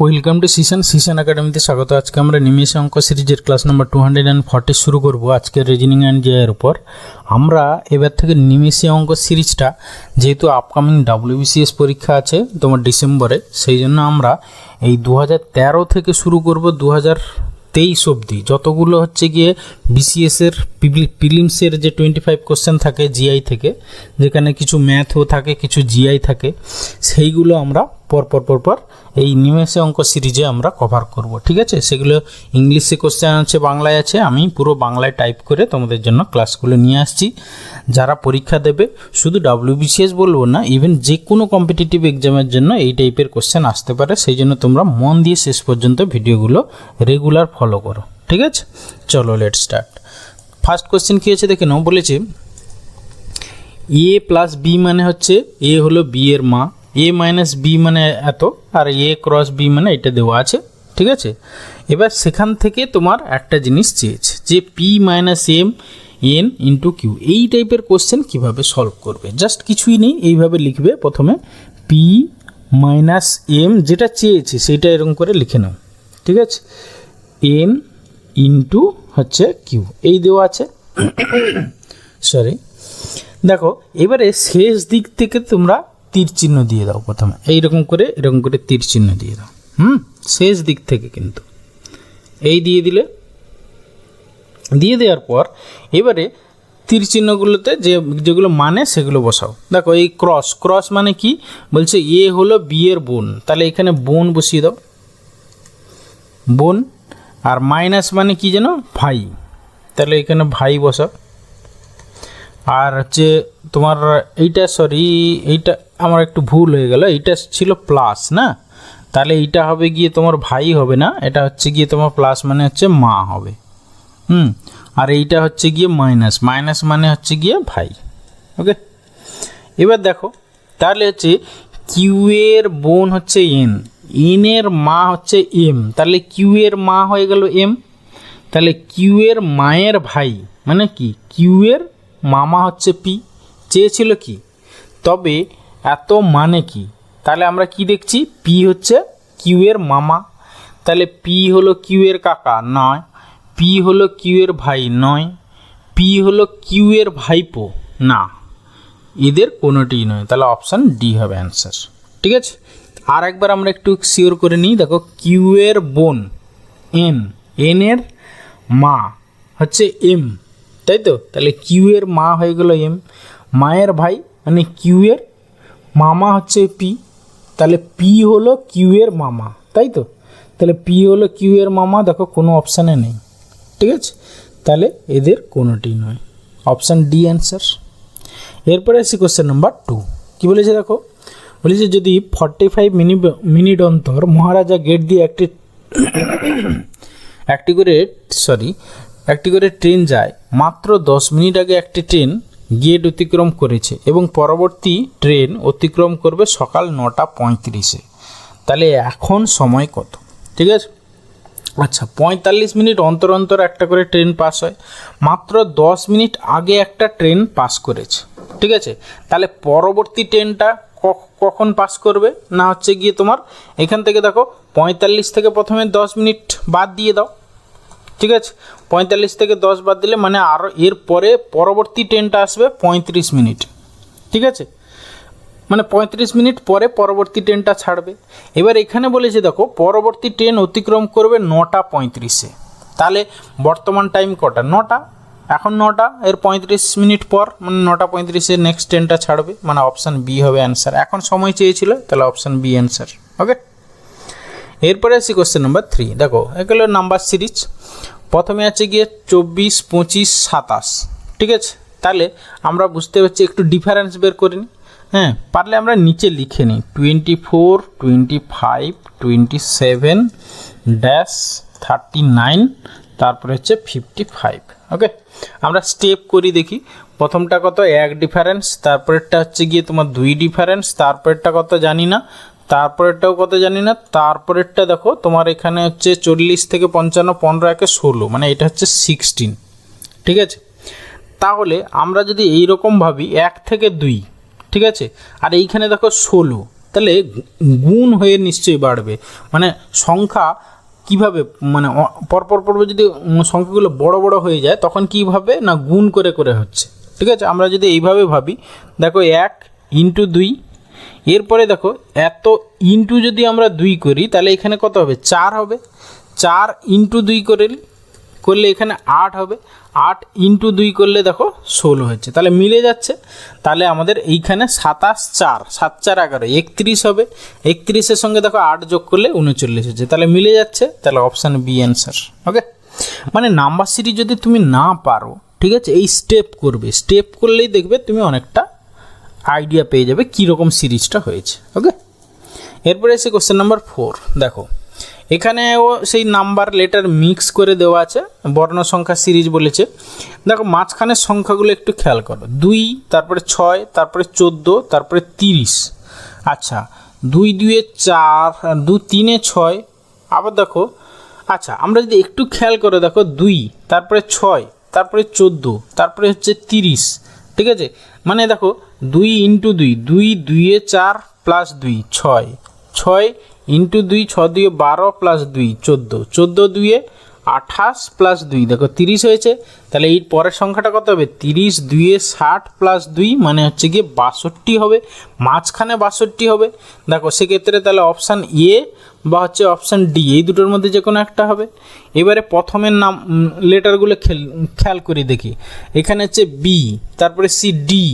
Welcome to সিশন একাডেমিতে স্বাগত। আজকে আমরা নিমেষে অঙ্ক সিরিজের ক্লাস নাম্বার 240 শুরু করব আজকের রিজনিং অ্যান্ড জিআইয়ের উপর। আমরা এবার থেকে নিমেষে অঙ্ক সিরিজটা, যেহেতু আপকামিং WBCS পরীক্ষা আছে তোমার ডিসেম্বরে, সেই জন্য আমরা এই 2013 থেকে শুরু করব 2023 অবধি যতগুলো হচ্ছে গিয়ে বিসিএসের প্রিলিমসের যে 25 কোশ্চেন থাকে জিআই থেকে, যেখানে কিছু ম্যাথও থাকে কিছু জিআই থাকে, সেইগুলো আমরা পরপর এই নিমেষে অঙ্ক সিরিজে আমরা কভার করব। ঠিক আছে, সেগুলো ইংলিশে কোশ্চেন আছে, বাংলায় আছে। আমি পুরো বাংলায় টাইপ করে তোমাদের জন্য ক্লাসগুলো নিয়ে আসছি। যারা পরীক্ষা দেবে, শুধু WBCS বলবো না, ইভেন যে কোনো কম্পিটিটিভ এক্সামের জন্য এই টাইপের কোশ্চেন আসতে পারে। সেই জন্য তোমরা মন দিয়ে শেষ পর্যন্ত ভিডিওগুলো রেগুলার ফলো করো। ঠিক আছে, চলো লেট স্টার্ট। ফার্স্ট কোশ্চেন কী আছে দেখে নাও। বলেছে A প্লাস বি মানে হচ্ছে এ হলো বি এর মা, এ মাইনাস বি মানে এত, আর এ ক্রস বি মানে এটা দেওয়া আছে। ঠিক আছে, এবার সেখান থেকে তোমার একটা জিনিস চেয়েছে যে P minus M N into Q. এই টাইপের কোশ্চেন কীভাবে সলভ করবে, জাস্ট কিছুই নেই, এইভাবে লিখবে। প্রথমে পি মাইনাস এম যেটা চেয়েছে সেটা এরকম করে লিখে নাও। ঠিক আছে, এন ইন্টু হচ্ছে কিউ, এই দেওয়া আছে। সরি, দেখো এবারে শেষ দিক থেকে তোমরা তীর চিহ্ন দিয়ে দাও। প্রথমে এরকম করে তীর চিহ্ন দিয়ে দাও। শেষ দিক থেকে কিন্তু এই দিয়ে দিলে, দিয়ে দেওয়ার পর এবারে তীর চিহ্নগুলোতে যেগুলো মানে সেগুলো বসাও। দেখো এই ক্রস মানে কি বলছে, এ হলো বি এর বোন, তাহলে এখানে বোন বসিয়ে দাও, বোন। আর মাইনাস মানে কি যেন, ভাই, তাহলে এখানে ভাই বসাও। আর হচ্ছে তোমার এইটা, সরি এইটা আমার একটু ভুল হয়ে গেল, এইটা ছিল প্লাস না, তাহলে এইটা হবে গিয়ে তোমার ভাই হবে না, এটা হচ্ছে গিয়ে তোমার প্লাস মানে হচ্ছে মা হবে। আর এইটা হচ্ছে গিয়ে মাইনাস মানে হচ্ছে গিয়ে ভাই। ওকে, এবার দেখো তাহলে হচ্ছে কিউ এর বোন হচ্ছে এন, এন এর মা হচ্ছে এম, তাহলে কিউ এর মা হয়ে গেল এম, তাহলে কিউ এর মায়ের ভাই মানে কি, কিউ এর মামা হচ্ছে পি, চেয়েছিল কি, তবে এত মানে কি, তাহলে আমরা কি দেখছি, পি হচ্ছে কিউ এর মামা, তাহলে পি হলো কিউ এর কাকা নয়, পি হলো কিউ এর ভাই নয়, পি হলো কিউ এর ভাইপো না, এদের কোনোটিই নয়, তাহলে অপশান ডি হবে অ্যান্সার। ঠিক আছে, আর একবার আমরা একটু শিওর করে নিই। দেখো কিউ এর বোন এন, এন এর মা হচ্ছে এম, তাই তো, তাহলে কিউ এর মা হয়ে গেল এম, মায়ের ভাই মানে কিউ এর মামা হচ্ছে পি, তাহলে পি হলো কিউ এর মামা, তাই তো, তাহলে পি হলো কিউ এর মামা। দেখো কোনো অপশানে নেই। ঠিক আছে, তাহলে এদের কোনোটি নয়, অপশান ডি অ্যান্সার। এরপরে আসি কোশ্চেন নাম্বার 2। কী বলেছে দেখো, বলেছে যদি 45 মিনিট অন্তর মহারাজা গেট দিয়ে একটি করে ট্রেন যায়, মাত্র 10 মিনিট আগে একটি ট্রেন গেট অতিক্রম করেছে এবং পরবর্তী ট্রেন অতিক্রম করবে সকাল 9:35-এ, তাহলে এখন সময় কত? ঠিক আছে, আচ্ছা 45 মিনিট অন্তর একটা করে ট্রেন পাস হয়, মাত্র 10 মিনিট আগে একটা ট্রেন পাস করেছে। ঠিক আছে, তাহলে পরবর্তী ট্রেনটা কখন পাস করবে না, হচ্ছে গিয়ে তোমার এখান থেকে দেখো 45 থেকে প্রথমে 10 মিনিট বাদ দিয়ে দাও। ঠিক আছে, 45 থেকে 10 বাদ দিলে মানে আরও এর পরে পরবর্তী ট্রেনটা আসবে 35 মিনিট। ঠিক আছে, মানে 35 মিনিট পরে পরবর্তী ট্রেনটা ছাড়বে। এবার এখানে বলেছে দেখো পরবর্তী ট্রেন অতিক্রম করবে 9:35-এ, তাহলে বর্তমান টাইম কটা, 9টা, এখন 9টা, এর 35 মিনিট পর মানে 9:35-এ নেক্সট ট্রেনটা ছাড়বে, মানে অপশান বি হবে অ্যান্সার। এখন সময় চেয়েছিল, তাহলে অপশান বি অ্যান্সার। ওকে, এরপরে আসি কোশ্চেন নাম্বার 3। দেখো এগুলো নাম্বার সিরিজ। প্রথমে আছে গিয়ে 24, 25, 27। ঠিক আছে, তাহলে আমরা বুঝতে পারছি, একটু ডিফারেন্স বের করে নিই। হ্যাঁ, পারলে আমরা নিচে লিখে নিই 24, 25, 27-39, তারপরে হচ্ছে 55। ওকে, আমরা স্টেপ করি দেখি। প্রথমটা কত, 1 ডিফারেন্স, তারপরেরটা হচ্ছে গিয়ে তোমার 2 ডিফারেন্স, তারপরেরটা কত জানি না, তারপরেরটাও কত জানি না, তারপরেরটা দেখো তোমার এখানে হচ্ছে 40 থেকে 55, 15 × 16, মানে এটা হচ্ছে 16। ঠিক আছে, তাহলে আমরা যদি এইরকম ভাবি 1 থেকে 2, ঠিক আছে, আর এইখানে দেখো 16, তাহলে গুণ হয়ে নিশ্চয়ই বাড়বে। মানে সংখ্যা কিভাবে, মানে পরপর যদি সংখ্যাগুলো বড় বড় হয়ে যায় তখন কীভাবে না গুণ করে করে হচ্ছে। ঠিক আছে, আমরা যদি এইভাবে ভাবি, দেখো 1 ইন্টু 2, এরপরে দেখো এত ইন্টু যদি আমরা 2 করি তাহলে এখানে কত হবে, 4 হবে। 4 ইন্টু 2 করলে এখানে 8 হবে। 8 ইন্টু 2 করলে দেখো 16 হচ্ছে, তাহলে মিলে যাচ্ছে। তাহলে আমাদের এইখানে 27 4 7 4 11 31 হবে। 31-এর সঙ্গে দেখো 8 যোগ করলে 39 হচ্ছে, তাহলে মিলে যাচ্ছে। তাহলে অপশান বি অ্যান্সার। ওকে, মানে নাম্বার সিরিজ যদি তুমি না পারো, ঠিক আছে, এই স্টেপ করলেই দেখবে তুমি অনেকটা আইডিয়া পেয়ে যাবে কীরকম সিরিজটা হয়েছে। ওকে, এরপরে এসে কোশ্চেন নাম্বার 4 দেখো, এখানেও সেই নাম্বার লেটার মিক্স করে দেওয়া আছে, বর্ণ সংখ্যা সিরিজ বলেছে। দেখো মাঝখানের সংখ্যাগুলো একটু খেয়াল করো, 2, তারপরে 6, তারপরে 14, তারপরে 30। আচ্ছা, 2 2 4, 2 3 6, আবার দেখো, আচ্ছা আমরা যদি একটু খেয়াল করে দেখো 2, তারপরে 6, তারপরে 14, তারপরে হচ্ছে 30। ঠিক আছে, মানে দেখো 2 into 2, 2 2 4 plus 2 6, 6 into 2, 6 2 12 plus 2 14, 14 2 28 plus 2 দেখো 30 হয়েছে। তাহলে এই পরের সংখ্যাটা কত হবে, 30 2 60 প্লাস 2 মানে হচ্ছে গিয়ে 62 হবে, মাঝখানে 62 হবে। দেখো সেক্ষেত্রে তাহলে অপশান এ বা হচ্ছে অপশান ডি, এই দুটোর মধ্যে যে কোনো একটা হবে। এবারে প্রথমের নাম লেটারগুলো খেয়াল করে দেখি, এখানে হচ্ছে বি, তারপরে C D,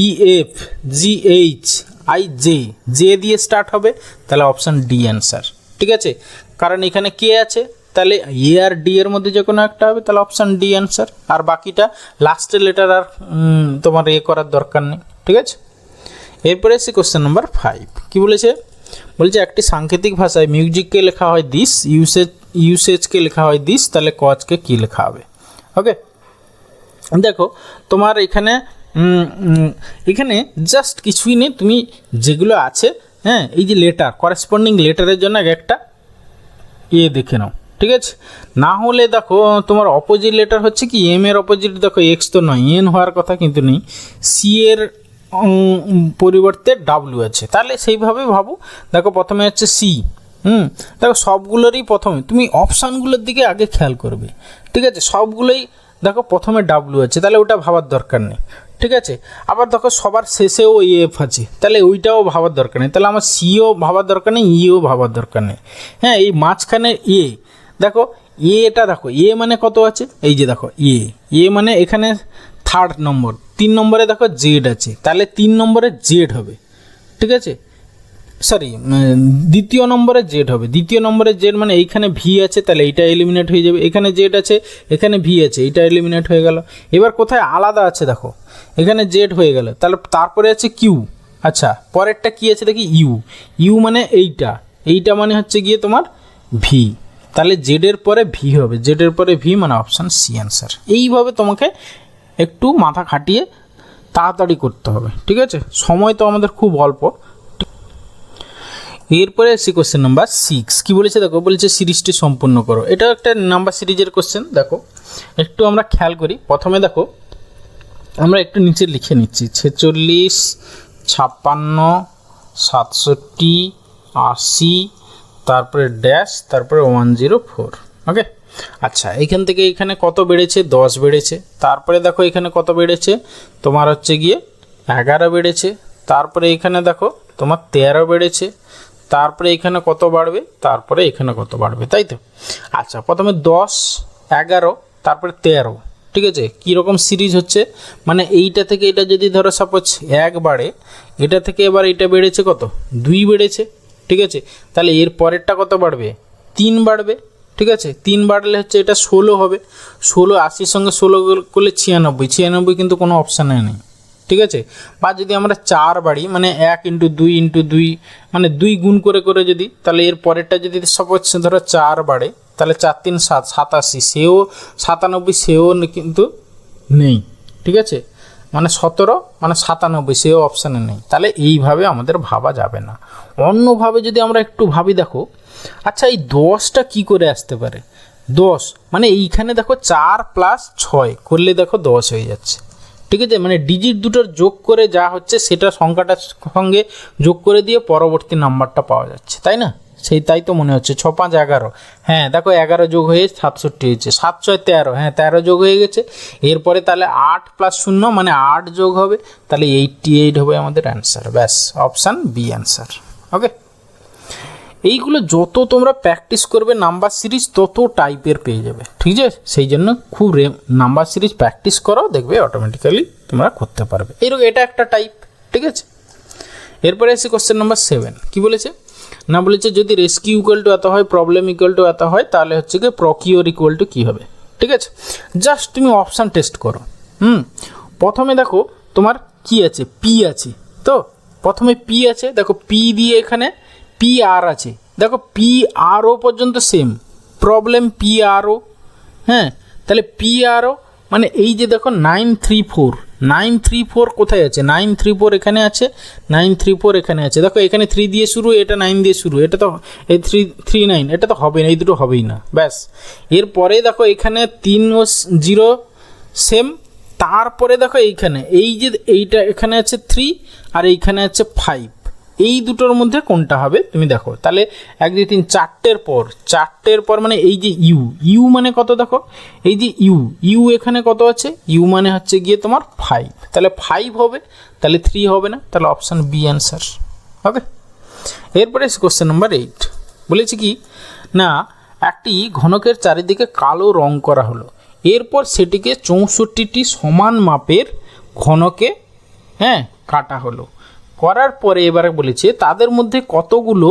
E F, G H, I J দিয়ে স্টার্ট হবে, তাহলে অপশান ডি অ্যান্সার। ঠিক আছে, কারণ এখানে কে আছে, তাহলে এ আর ডি এর মধ্যে যে কোনো একটা হবে, তাহলে অপশান ডি অ্যান্সার। আর বাকিটা লাস্টের লেটার আর তোমার করার দরকার নেই। ঠিক আছে, এরপরে এসে কোশ্চেন নাম্বার 5 কি বলেছে, একটি সাংকেতিক ভাষায় মিউজিককে লেখা হয় দিস, ইউসেজকে লেখা হয় দিস, তাহলে কজকে কী লেখা হবে। ওকে, দেখো তোমার এখানে জাস্ট কিছুই নেই, তুমি যেগুলো আছে, হ্যাঁ, এই যে লেটার, করেসপন্ডিং লেটারের জন্য একটা দেখে নাও। ঠিক আছে, না হলে দেখো তোমার অপোজিট লেটার হচ্ছে কি, এম এর অপোজিট দেখো এক্স তো নয়, এন হওয়ার কথা কিন্তু নেই, সি এর পরিবর্তে ডাব্লিউ আছে, তাহলে সেইভাবে ভাবো। দেখো প্রথমে হচ্ছে সি, দেখো সবগুলোরই প্রথমে তুমি অপশানগুলোর দিকে আগে খেয়াল করবে। ঠিক আছে, সবগুলোই দেখো প্রথমে ডাব্লিউ আছে, তাহলে ওটা ভাবার দরকার নেই। ঠিক আছে, আবার দেখো সবার শেষেও এফ আছে, তাহলে ওইটাও ভাবার দরকার নেই, তাহলে আমার সিও ভাবার দরকার নেই, ইও ভাবার দরকার নেই। হ্যাঁ, এই মাঝখানে দেখো এটা দেখো মানে কত আছে, এই যে দেখো মানে এখানে 3rd নম্বর, 3 নম্বরে দেখো জেড আছে, তাহলে 3 নম্বরে জেড হবে। ঠিক আছে, সরি, দ্বিতীয় নম্বরে জেড হবে, দ্বিতীয় নম্বরে জেড মানে এইখানে ভি আছে, তাহলে এইটা এলিমিনেট হয়ে যাবে। এখানে জেড আছে, এখানে ভি আছে, এইটা এলিমিনেট হয়ে গেল। এবার কোথায় আলাদা আছে দেখো, এখানে জেড হয়ে গেল, তাহলে তারপরে আছে কিউ। আচ্ছা, পরেরটা কি আছে দেখি, ইউ মানে এইটা মানে হচ্ছে গিয়ে তোমার ভি, তাহলে জেডের পরে ভি হবে, জেডের পরে ভি মানে অপশান সি অ্যান্সার। এইভাবে তোমাকে একটু মাথা খাটিয়ে তাড়াতাড়ি করতে হবে। ঠিক আছে, সময় তো আমাদের খুব অল্প। এরপরে আসি কোশ্চেন নাম্বার 6 কি বলেছে দেখো, বলেছে সিরিজটি সম্পূর্ণ করো। এটা একটা নাম্বার সিরিজের কোশ্চেন। দেখো একটু আমরা খেয়াল করি, প্রথমে দেখো আমরা একটু নিচে লিখে নিচ্ছি, 46 56 67 80, তারপরে ড্যাশ, তারপরে 104। ওকে, আচ্ছা এইখান থেকে এখানে কত বেড়েছে, 10 বেড়েছে। তারপরে দেখো এখানে কত বেড়েছে, তোমার হচ্ছে গিয়ে 11 বেড়েছে। তারপরে এখানে দেখো তোমার 13 বেড়েছে। তারপরে এখানে কত বাড়বে, তারপরে এখানে কত বাড়বে, তাই তো। আচ্ছা, প্রথমে 10 11 তারপরে 13। ঠিক আছে, কীরকম সিরিজ হচ্ছে, মানে এইটা থেকে এটা যদি ধরো সাপোজ 1 বাড়ে, এটা থেকে এবার এটা বেড়েছে কত, 2 বেড়েছে। ঠিক আছে, তাহলে এর পরেরটা কত বাড়বে, 3 বাড়বে। ঠিক আছে, 3 বাড়লে হচ্ছে এটা 16 হবে। 16 80-র সঙ্গে 16 করলে 96 কিন্তু কোনো অপশানে নেই। ঠিক আছে, বা যদি আমরা 4 বাড়ি, মানে 1 ইন্টু 2 মানে 2 গুণ করে করে যদি, তাহলে এর পরেরটা যদি সাপোজ ধরো 4 বাড়ে, তাহলে 4 3 7 87, সেও 97, সেও কিন্তু নেই। ঠিক আছে, মানে 17 মানে 97, সেও অপশানে নেই। তাহলে এইভাবে আমাদের ভাবা যাবে না। অন্যভাবে যদি আমরা একটু ভাবি, দেখো আচ্ছা এই 10টা কী করে আসতে পারে, 10 মানে এইখানে দেখো 4 + 6 করলে দেখো 10 হয়ে যাচ্ছে। ঠিক আছে, মানে ডিজিট দুটোর যোগ করে যা হচ্ছে সেটা সংখ্যাটার সঙ্গে যোগ করে দিয়ে পরবর্তী নাম্বারটা পাওয়া যাচ্ছে, তাই না? তাই তো মনে হচ্ছে 6 5 11। হ্যাঁ দেখো 11 যোগ হয়ে 67 হয়েছে, 7 6 13, হ্যাঁ 13 যোগ হয়ে গেছে। এরপরে তাহলে 8 + 0 মানে 8 যোগ হবে, তাহলে 88 হবে আমাদের অ্যান্সার। ব্যাস, অপশান বি অ্যান্সার। ওকে, এইগুলো যত তোমরা প্র্যাকটিস করবে নাম্বার সিরিজ তত টাইপের পেয়ে যাবে, ঠিক আছে? সেই জন্য খুব নাম্বার সিরিজ প্র্যাকটিস করো, দেখবে অটোমেটিক্যালি তোমরা করতে পারবে। এরকম এটা একটা টাইপ, ঠিক আছে। এরপরে এসে কোশ্চেন নাম্বার 7 কি বলেছে না, বলেছে যদি রেস্কিউ ইকুয়াল টু এত হয়, প্রবলেম ইকুয়াল টু এত হয়, তাহলে হচ্ছে কি প্রকিওর ইকুয়াল টু কী হবে, ঠিক আছে? জাস্ট তুমি অপশান টেস্ট করো। প্রথমে দেখো তোমার কি আছে, পি আছে, তো প্রথমে পি আছে, দেখো পি দিয়ে এখানে পি আর আছে, দেখো পি আর ও পর্যন্ত সেম, প্রবলেম পি আর ও, হ্যাঁ তাহলে পি আর ও মানে এই যে দেখো 934 কোথায় আছে, 934 এখানে আছে, 934 এখানে আছে, দেখো এখানে 3 দিয়ে শুরু, এটা 9 দিয়ে শুরু, এটা তো এই 339, এটা তো হবে না, এই দুটো হবেই না। ব্যাস, এরপরে দেখো এখানে 3 ও 0 সেম, তারপরে দেখো এইখানে এই যে এইটা এখানে আছে 3 আর এইখানে আছে 5, এই দুটোর মধ্যে কোনটা হবে তুমি দেখো। তাহলে 1 2 3 চারটের পর মানে এই যে ইউ মানে কত, দেখো এই যে ইউ এখানে কত আছে, ইউ মানে হচ্ছে গিয়ে তোমার 5, তাহলে 5 হবে, তাহলে 3 হবে না, তাহলে অপশান বি অ্যান্সার। ওকে, এরপরে কোশ্চেন নাম্বার 8 বলেছে কি না, একটি ঘনকের চারিদিকে কালো রং করা হলো, এরপর সেটিকে 64টি সমান মাপের ঘনকে কাটা হলো, করার পরে এবারে বলেছে তাদের মধ্যে কতগুলো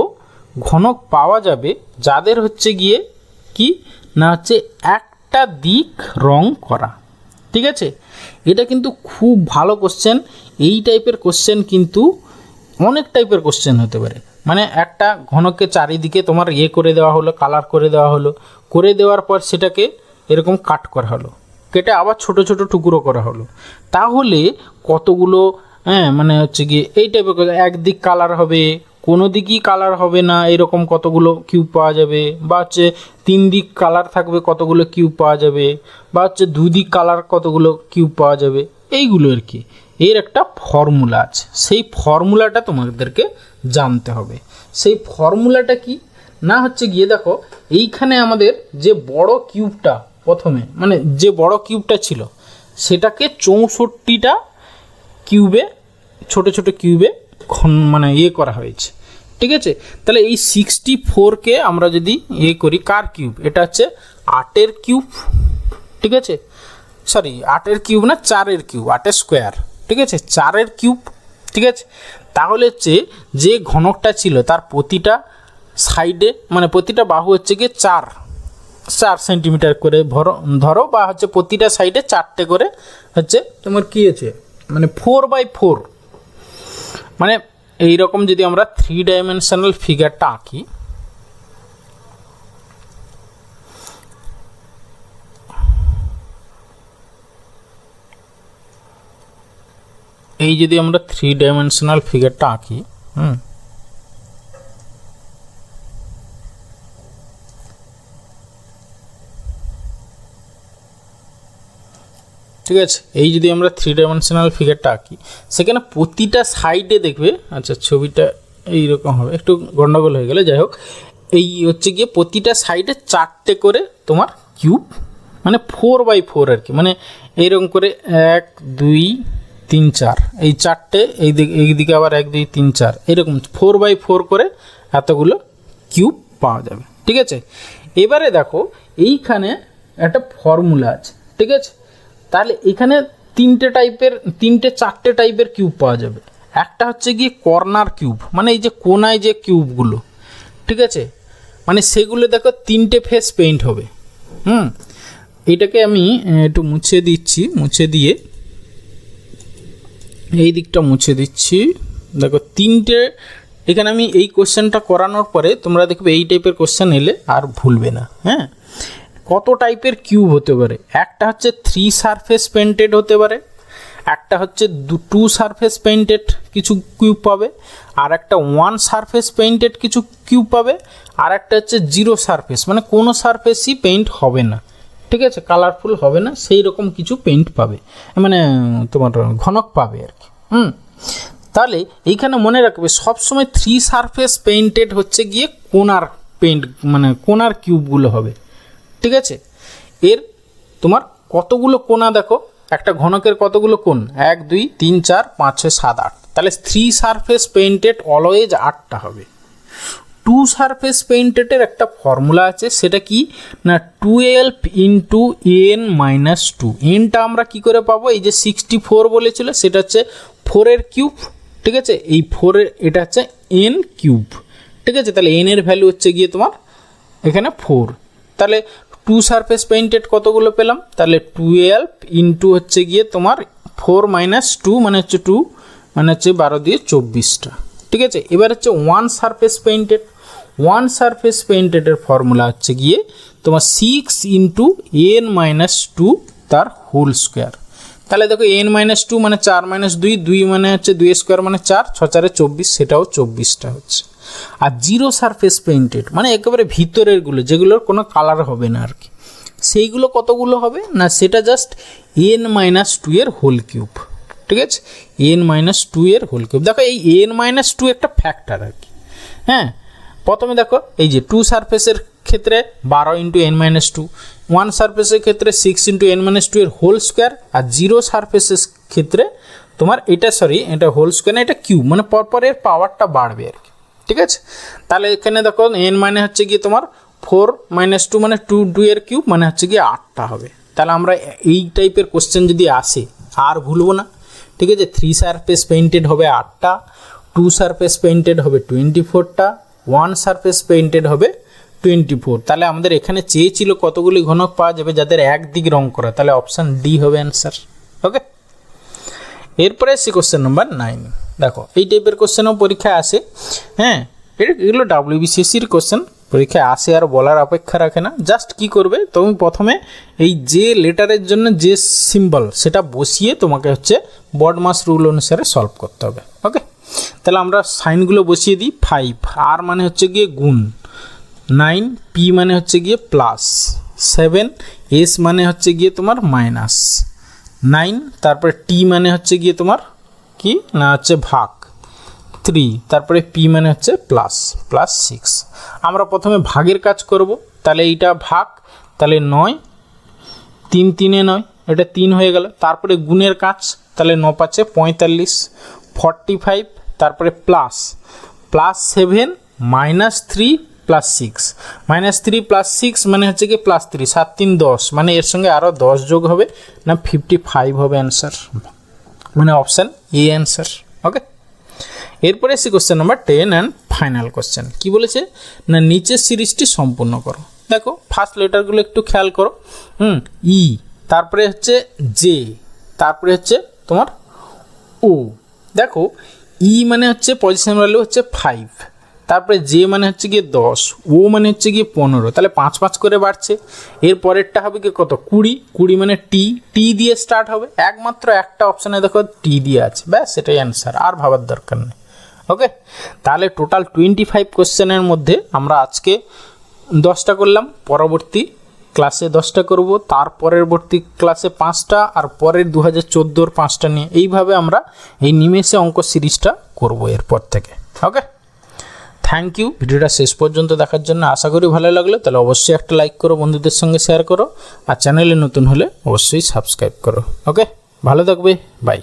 ঘনক পাওয়া যাবে যাদের হচ্ছে গিয়ে কি না হচ্ছে একটা দিক রং করা, ঠিক আছে? এটা কিন্তু খুব ভালো কোশ্চেন। এই টাইপের কোশ্চেন কিন্তু অনেক টাইপের কোশ্চেন হতে পারে, মানে একটা ঘনককে চারিদিকে তোমার করে দেওয়া হলো, কালার করে দেওয়া হলো, করে দেওয়ার পর সেটাকে এরকম কাট করা হলো, কেটে আবার ছোট ছোট টুকরো করা হলো, তাহলে কতগুলো মানে হচ্ছে গিয়ে এই টাইপের একদিক কালার হবে, কোনো দিকই কালার হবে না, এরকম কতগুলো কিউব পাওয়া যাবে, বা হচ্ছে 3 দিক কালার থাকবে কতগুলো কিউব পাওয়া যাবে, বা হচ্ছে 2 দিক কালার কতগুলো কিউব পাওয়া যাবে, এইগুলো আর কি। এর একটা ফর্মুলা আছে, সেই ফর্মুলাটা তোমাদেরকে জানতে হবে। সেই ফর্মুলাটা কি না হচ্ছে গিয়ে দেখো এইখানে আমাদের যে বড় কিউবটা প্রথমে মানে যে বড় কিউবটা ছিল সেটাকে 64টা কিউবে ছোট ছোট কিউবে মানে করা হয়েছে, ঠিক আছে? তাহলে এই 64কে আমরা যদি করি কার কিউব, এটা হচ্ছে 8-এর কিউব, ঠিক আছে? সরি 8-এর কিউব না, 4-এর কিউব, 8-এর স্কোয়ার, ঠিক আছে? 4-এর কিউব, ঠিক আছে? তাহলে হচ্ছে যে ঘনকটা ছিল তার প্রতিটা সাইডে মানে প্রতিটা বাহু হচ্ছে গিয়ে 4 সেন্টিমিটার করে ধরো, বা হচ্ছে প্রতিটা সাইডে 4টে করে হচ্ছে তোমার কী আছে মানে 4/4, মানে এইরকম যদি আমরা 3 ডাইমেনশনাল ফিগারটা আঁকি, এই যদি আমরা 3 ডাইমেনশনাল ফিগারটা আঁকি, ঠিক আছে? এই যদি আমরা 3 ডাইমেনশনাল ফিগারটা আঁকি, সেখানে প্রতিটা সাইডে দেখবে, আচ্ছা ছবিটা এইরকম হবে, একটু গন্ডগোল হয়ে গেলে, যাই হোক, এই হচ্ছে গিয়ে প্রতিটা সাইডে 4টে করে তোমার কিউব, মানে 4/4 আর কি, মানে এইরকম করে 1 2 3 4, এই 4টে এইদিকে আবার 1 2 3 4, এরকম 4/4 করে এতগুলো কিউব পাওয়া যাবে, ঠিক আছে? এবারে দেখো এইখানে একটা ফর্মুলা আছে, ঠিক আছে? তাহলে এখানে 4টে টাইপের কিউব পাওয়া যাবে। একটা হচ্ছে গিয়ে কর্নার কিউব, মানে এই যে কোনায় যে কিউবগুলো, ঠিক আছে? মানে সেগুলো দেখো 3টে ফেস পেইন্ট হবে। এটাকে আমি একটু মুছে দিচ্ছি, মুছে দিয়ে এই দিকটা মুছে দিচ্ছি, দেখো 3টে। এখানে আমি এই কোশ্চেনটা করানোর পরে তোমরা দেখবে এই টাইপের কোশ্চেন এলে আর ভুলবে না। কত টাইপের কিউব হতে পারে, একটা হচ্ছে 3 সারফেস পেইন্টেড হতে পারে, একটা হচ্ছে 2 সারফেস পেইন্টেড কিছু কিউব পাবে, আর একটা 1 সারফেস পেইন্টেড কিছু কিউব পাবে, আর একটা হচ্ছে 0 সারফেস, মানে কোনো সারফেসই পেইন্ট হবে না, ঠিক আছে, কালারফুল হবে না, সেই রকম কিছু পেইন্ট পাবে, মানে তোমার ঘনক পাবে আর কি। তাহলে এইখানে মনে রাখবে সবসময় 3 সারফেস পেইন্টেড হচ্ছে গিয়ে কোনার পেইন্ট, মানে কোনার কিউবগুলো হবে। ঠিক আছে, এর তোমার কতগুলো কোনা দেখো, একটা ঘনকের কতগুলো কোণ, 1 2 3 4 5 6 7 8, তাহলে 3 সারফেস পেইন্টেড অলওয়েজ 8টা হবে। 2 সারফেস পেইন্টেডের একটা ফর্মুলা আছে, সেটা কি না 12 ইন্টু n-2। এনটা আমরা কি করে পাবো, এই যে 64 বলেছিল সেটা হচ্ছে 4-এর কিউব। ঠিক আছে, এই 4-এর এটা হচ্ছে n কিউব। ঠিক আছে, তাহলে n এর ভ্যালু হচ্ছে গিয়ে তোমার এখানে 4। তাহলে 2 সারফেস পেইন্টেড কতগুলো পেলাম, তাহলে 12 ইন্টু হচ্ছে গিয়ে তোমার 4 - 2 মানে হচ্ছে 2, মানে হচ্ছে 12 দিয়ে 24টা। ঠিক আছে, এবার হচ্ছে 1 সারফেস পেইন্টেড। 1 সারফেস পেইন্টেডের ফর্মুলা হচ্ছে গিয়ে তোমার 6 ইন্টু n-2 তার হোল স্কোয়ার। তাহলে দেখো n-2 মানে 4 - 2, 2 মানে হচ্ছে 2 স্কোয়ার মানে 4, 6 4 24, সেটাও 24টা হচ্ছে। আর 0 সারফেস পেইন্টেড মানে একেবারে ভিতরেরগুলো, যেগুলোর কোনো কালার হবে না আর কি, সেইগুলো কতগুলো হবে না, সেটা জাস্ট n-2 এর হোল কিউব। ঠিক আছে, n-2 এর হোল কিউব। দেখো এই n-2 একটা ফ্যাক্টর আর কি। হ্যাঁ, প্রথমে দেখো এই যে 2 সারফেসের ক্ষেত্রে 12 ইন্টু n-2, 1 সারফেসের ক্ষেত্রে 6 ইন্টু n-2 এর হোল স্কোয়ার, আর 0 সারফেসের ক্ষেত্রে তোমার এটা এটা হোল স্কোয়ার না, এটা কিউব, মানে পরপরের পাওয়ারটা বাড়বে আর কি। ঠিক আছে, তাহলে এখানে দেখো n মানে হচ্ছে গিয়ে তোমার 4 - 2 মানে 2 এর কিউব, মানে হচ্ছে গিয়ে 8টা হবে। তাহলে আমরা এই টাইপের কোশ্চেন যদি আসে আর ভুলবো না। ঠিক আছে, 3 সারফেস পেইন্টেড হবে 8টা, 2 সারফেস পেইন্টেড হবে 24টা, 1 সারফেস পেইন্টেড হবে 24। তাহলে আমাদের এখানে চেয়েছিল কতগুলি ঘনক পাওয়া যাবে যাদের একদিক রং করা, তাহলে অপশান ডি হবে অ্যান্সার। ওকে, এরপরে আসছি কোশ্চেন নাম্বার 9। দেখো এই টাইপের কোশ্চেনও পরীক্ষায় আসে। হ্যাঁ, এগুলো WBCSর কোশ্চেন, পরীক্ষায় আসে আর বলার অপেক্ষা রাখে না। জাস্ট কি করবে, তুমি প্রথমে এই যে লেটারের জন্য যে সিম্বল সেটা বসিয়ে তোমাকে হচ্ছে বডমাস রুল অনুসারে সলভ করতে হবে। ওকে, তাহলে আমরা সাইনগুলো বসিয়ে দিই। 5, আর মানে হচ্ছে গিয়ে গুণ, 9, পি মানে হচ্ছে গিয়ে প্লাস, 7, এস মানে হচ্ছে গিয়ে তোমার মাইনাস 9, তারপরে টি মানে হচ্ছে গিয়ে তোমার কি না হচ্ছে ভাগ 3, তারপরে পি মানে হচ্ছে প্লাস 6। আমরা প্রথমে ভাগের কাজ করব, তাহলে এইটা ভাগ, তাহলে 9, 3 3 9, এটা 3 হয়ে গেল। তারপরে গুণের কাজ, তাহলে 9 5 45, 45, তারপরে প্লাস 7 -3 +6, -3 +6 মানে হচ্ছে কি +3, 7 3 10, মানে এর সঙ্গে আরও 10 যোগ হবে না 55 হবে অ্যান্সার, মানে অপশান এ অ্যান্সার। ওকে, এরপরে এসে question number 10 and final question. কি বলেছে না নিচের সিরিজটি সম্পূর্ণ করো। দেখো ফার্স্ট লেটারগুলো একটু খেয়াল করো। ই, তারপরে হচ্ছে জে, তারপরে হচ্ছে তোমার ও। দেখো ই মানে হচ্ছে পজিশন ভ্যালু হচ্ছে 5, তারপরে জে মানে হচ্ছে গিয়ে 10, ও মানে হচ্ছে গিয়ে 15, তাহলে 5 5 করে বাড়ছে। এর পরেরটা হবে কি কত 20 মানে টি দিয়ে স্টার্ট হবে। একমাত্র একটা অপশানে দেখো টি দিয়ে আছে, ব্যাস সেটাই অ্যান্সার, আর ভাবার দরকার নেই। ওকে, তাহলে টোটাল 25 কোশ্চেনের মধ্যে আমরা আজকে 10টা করলাম, পরবর্তী ক্লাসে 10টা করব, তার পরবর্তী ক্লাসে 5টা, আর পরের 2014-র 5টা নিয়ে এইভাবে আমরা এই নিমেষে অঙ্ক সিরিজটা করব এরপর থেকে। ওকে, থ্যাংক ইউ ভিডিওটা শেষ পর্যন্ত দেখার জন্য। আশা করি ভালো লাগলো, তাহলে অবশ্যই একটা লাইক করো, বন্ধুদের সঙ্গে শেয়ার করো, আর চ্যানেলে নতুন হলে অবশ্যই সাবস্ক্রাইব করো। ওকে, ভালো থাকবে, বাই।